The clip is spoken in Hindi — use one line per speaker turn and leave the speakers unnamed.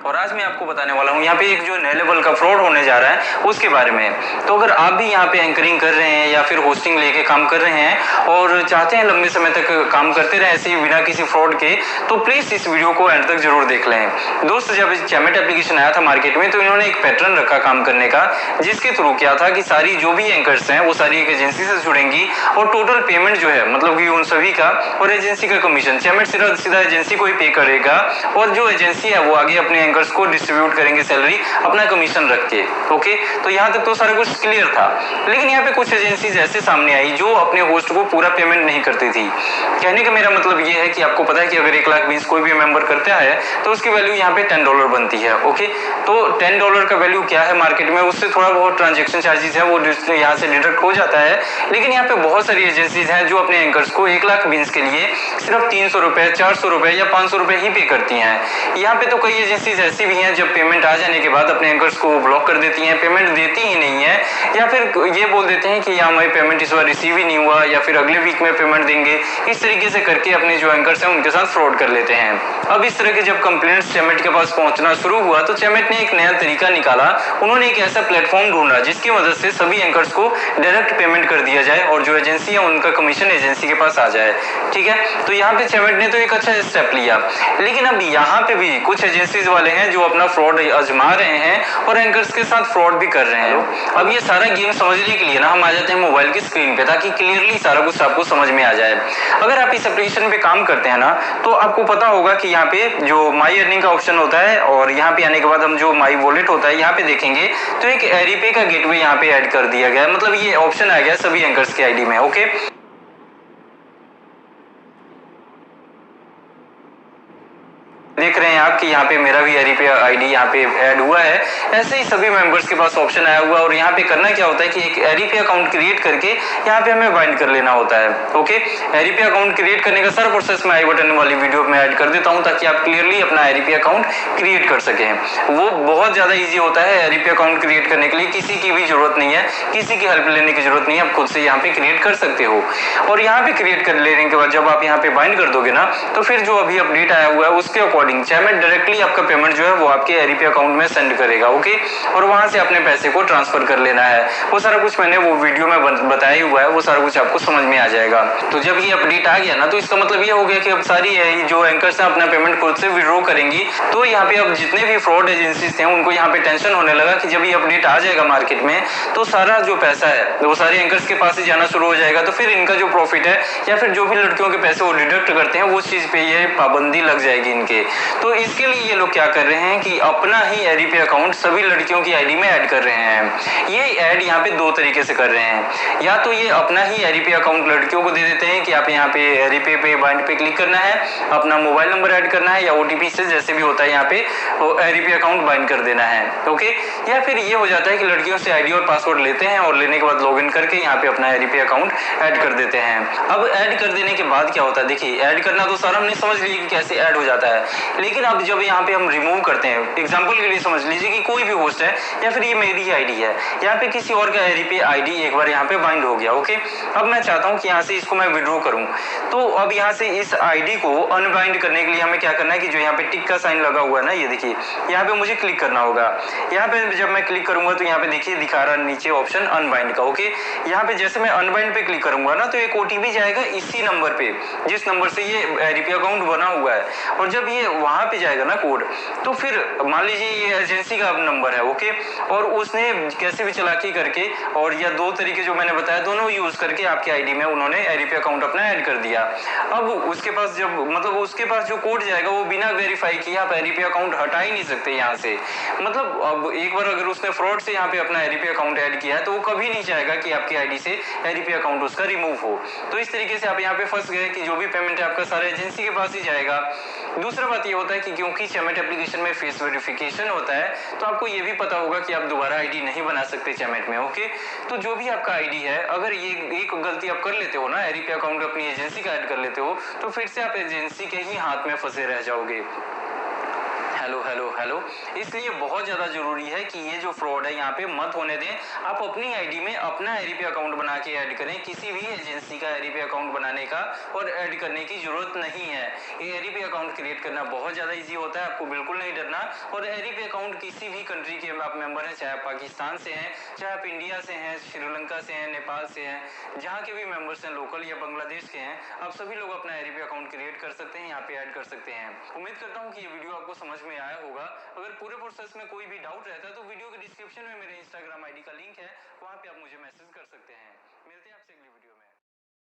और आज मैं आपको बताने वाला हूँ यहाँ पे एक जो नए लेवल का फ्रॉड होने जा रहा है उसके बारे में। तो अगर आप भी यहाँ पे एंकरिंग कर रहे हैं या फिर होस्टिंग लेके काम कर रहे हैं और चाहते हैं लंबे समय तक काम करते रहे ऐसे ही बिना किसी फ्रॉड के, तो प्लीज इस वीडियो को एंड तक जरूर देख लें। दोस्त, जब चैमेट एप्लीकेशन आया था मार्केट में तो इन्होंने एक पैटर्न रखा काम करने का, जिसके थ्रू क्या था कि सारी जो भी एंकर्स हैं वो सारी एक एजेंसी से जुड़ेंगी और टोटल पेमेंट जो है मतलब कि उन सभी का और एजेंसी का कमीशन चैमेट सीधा एजेंसी को ही पे करेगा और जो एजेंसी है वो आगे अपने एंकर्स को डिस्ट्रीब्यूट करेंगे सैलरी अपना कमीशन रख के। ओके, तो यहाँ तक तो सारा कुछ क्लियर था। लेकिन यहाँ पे कुछ एजेंसीज ऐसे सामने आई जो अपने होस्ट को पूरा पेमेंट नहीं करती थी। कहने का मेरा मतलब ये है कि आपको पता है कि अगर 1 लाख बीस कोई भी मेंबर करता है तो उसकी वैल्यू यहाँ पे $10 बनती है। ओके, तो $10 का वैल्यू क्या है मार्केट में, उससे थोड़ा बहुत ट्रांजेक्शन चार्जेस है वो यहाँ से डिडक्ट हो जाता है। लेकिन यहाँ पे बहुत सारी एजेंसीज हैं जो अपने एंकर्स को 1 लाख बीस के लिए सिर्फ 300 रुपए, 400 रुपए या 500 रुपए ही पे करती हैं। यहाँ पे तो कई एजेंसीज ऐसी भी हैं जब पेमेंट आ जाने के बाद अपने एंकर्स को ब्लॉक कर देती हैं, पेमेंट देती ही नहीं है, या फिर ये बोल देते हैं कि हमारी पेमेंट इस बार रिसीव ही नहीं हुआ या फिर अगले वीक में पेमेंट देंगे। इस तरीके से करके अपने जो एंकर्स हैं उनके साथ फ्रॉड कर लेते हैं। अब इस तरह के जब कंप्लेंट्स चैमेट के पास पहुंचना शुरू हुआ तो चैमेट ने एक नया तरीका निकाला। उन्होंने एक ऐसा प्लेटफॉर्म ढूंढा जिसकी मदद से सभी एंकर्स को डायरेक्ट पेमेंट कर दिया जाए और जो एजेंसी है उनका कमीशन एजेंसी के पास आ जाए। ठीक है, तो यहाँ पे चैमेट ने तो एक अच्छा स्टेप लिया। लेकिन अब यहाँ पे भी कुछ एजेंसीज वाले हैं जो अपना फ्रॉड आजमा रहे हैं और एंकर्स के साथ फ्रॉड भी कर रहे हैं। अब ये सारा गेम समझने के लिए ना हम आ जाते हैं मोबाइल की स्क्रीन पे ताकि क्लियरली सारा कुछ आपको समझ में आ जाए। अगर आप इस एप्लीकेशन पे काम करते हैं ना तो आपको पता होगा कि यहाँ पे जो माई अर्निंग का ऑप्शन होता है और यहाँ पे आने के बाद हम जो माई वॉलेट होता है यहाँ पे देखेंगे तो एक एरीपे का गेटवे यहाँ पे ऐड कर दिया गया है। मतलब ये ऑप्शन आ गया सभी एंकर्स के आईडी में। ओके, देख रहे हैं आप कि यहाँ पे मेरा भी एरीपे आईडी यहाँ पे ऐड हुआ है। ऐसे ही सभी मेंबर्स के पास ऑप्शन आया हुआ और यहाँ पे करना क्या होता है कि एक एरीपे अकाउंट क्रिएट करके यहाँ पे हमें बाइंड कर लेना होता है। ओके, एरीपे अकाउंट क्रिएट करने का सारा प्रोसेस मैं आई बटन वाली वीडियो में ऐड कर देता हूँ ताकि आप क्लियरली अपना एरीपे अकाउंट क्रिएट कर सकें। वो बहुत ज्यादा ईजी होता है एरीपे अकाउंट क्रिएट करने के लिए, किसी की भी जरूरत नहीं है, किसी की हेल्प लेने की जरूरत नहीं है, आप खुद से यहाँ पे क्रिएट कर सकते हो। और यहाँ पे क्रिएट कर लेने के बाद जब आप यहाँ पे बाइंड कर दोगे ना तो फिर जो अभी अपडेट आया हुआ है उसके अकॉर्डिंग चैमेट डायरेक्टली आपका पेमेंट जो है वो आपके एरीपे अकाउंट में सेंड करेगा। ओके, और वहां से अपने पैसे को ट्रांसफर कर लेना है। वो सारा कुछ मैंने वो वीडियो में बताया हुआ है, वो सारा कुछ आपको समझ में आ जाएगा। तो जब ये अपडेट आ गया ना तो इसका मतलब ये हो गया कि अब सारी जो एंकर्स हैं अपना पेमेंट खुद से विड्रॉ करेंगी। तो यहाँ पे अब जितने भी फ्रॉड एजेंसीज थे उनको यहाँ पे टेंशन होने लगा कि जब ये अपडेट आ जाएगा मार्केट में तो सारा जो पैसा है वो सारे एंकर्स के पास ही जाना शुरू हो जाएगा। तो फिर इनका जो प्रॉफिट है या फिर जो भी लड़कियों के पैसे वो डिडक्ट करते हैं वो चीज पे ये पाबंदी लग जाएगी इनके। तो इसके लिए ये लोग क्या कर रहे हैं कि अपना ही एरीपे अकाउंट सभी लड़कियों की आईडी में ऐड कर रहे हैं। ये ऐड यहाँ पे दो तरीके से कर रहे हैं। या तो ये अपना ही एरीपे अकाउंट लड़कियों को दे देते हैं कि आप यहाँ पे एरीपे पे बाइंड पे क्लिक करना है, अपना मोबाइल नंबर ऐड करना है या ओटीपी से जैसे भी होता है यहाँ पे एरीपे अकाउंट बाइंड कर देना है। ओके, या फिर ये हो जाता है कि लड़कियों से आईडी और पासवर्ड लेते हैं और लेने के बाद लॉगिन करके यहाँ पे अपना एरीपे अकाउंट ऐड कर देते हैं। अब ऐड कर देने के बाद क्या होता है, देखिए ऐड करना तो सारा हमने समझ लिया कि कैसे ऐड हो जाता है। लेकिन अब जब यहाँ पे हम रिमूव करते हैं, एग्जांपल के लिए समझ लीजिए कि कोई भी होस्ट है या फिर ये मेरी आईडी है, यहाँ पे किसी और का एरीपे आईडी एक बार यहाँ पे बाइंड हो गया। ओके, अब मैं चाहता हूँ कि यहाँ से इसको मैं विड्रॉ करूँ। तो अब यहाँ से इस आईडी को अनबाइंड करने के लिए हमें क्या करना है कि जो यहाँ पे टिक का साइन लगा हुआ है ना, ये देखिए यहाँ पे मुझे क्लिक करना होगा। यहाँ पे जब मैं क्लिक करूंगा तो यहाँ पे देखिए दिखा रहा नीचे ऑप्शन अनबाइंड का। ओके, यहाँ पे जैसे मैं अनबाइंड पे क्लिक करूंगा ना तो एक ओटीपी जाएगा इसी नंबर पे जिस नंबर से ये एरीपे अकाउंट बना हुआ है। और जब ये वहां पे जाएगा ना कोड तो फिर मान लीजिए ये एजेंसी का नंबर है। ओके, और उसने कैसे भी चालाकी करके और या दो तरीके जो मैंने बताया दोनों यूज करके आपके आईडी में उन्होंने एरीपे अकाउंट अपना ऐड कर दिया। अब उसके पास जब मतलब उसके पास जो कोड जाएगा वो बिना वेरीफाई किए आप एरीपे अकाउंट हटा ही नहीं सकते यहाँ से। मतलब अब एक बार अगर उसने फ्रॉड से यहाँ पे अपना एरीपे अकाउंट ऐड किया है तो वो कभी नहीं चाहेगा कि आपकी आईडी से एरीपे अकाउंट उसका रिमूव हो। तो इस तरीके से आप यहाँ पे फंस गए कि जो भी पेमेंट है आपका सारा एजेंसी के पास ही जाएगा। दूसरा बात ये होता है कि क्योंकि चैमेट एप्लीकेशन में फेस वेरिफिकेशन होता है तो आपको ये भी पता होगा कि आप दोबारा आईडी नहीं बना सकते चैमेट में। ओके, तो जो भी आपका आईडी है अगर ये एक गलती आप कर लेते हो ना, एरीपे अकाउंट अपनी एजेंसी का ऐड कर लेते हो तो फिर से आप एजेंसी के ही हाथ में फंसे रह जाओगे। Hello hello hello. लो। इसलिए बहुत ज़्यादा ज़रूरी है कि ये जो फ्रॉड है यहाँ पे मत होने दें। आप अपनी आईडी में अपना एरीपी अकाउंट बना के ऐड करें, किसी भी एजेंसी का एरीपी अकाउंट बनाने का और ऐड करने की ज़रूरत नहीं है। ये एरीपी अकाउंट क्रिएट करना बहुत ज़्यादा ईजी होता है, आपको बिल्कुल नहीं डरना। और एरीपी अकाउंट किसी भी कंट्री के आप मेंबर हैं, चाहे आप पाकिस्तान से हैं, चाहे आप इंडिया से हैं, श्रीलंका से हैं, नेपाल से हैं, जहाँ के भी मेंबर्स हैं लोकल या बांग्लादेश के हैं, आप सभी लोग अपना एरीपी अकाउंट क्रिएट कर सकते हैं, यहाँ पे ऐड कर सकते हैं। उम्मीद करता हूँ कि ये वीडियो आपको समझ में आया होगा। अगर पूरे प्रोसेस में कोई भी डाउट रहता है तो वीडियो के डिस्क्रिप्शन में मेरे इंस्टाग्राम आईडी का लिंक है, वहाँ पे आप मुझे मैसेज कर सकते हैं। मिलते हैं आपसे अगली वीडियो में।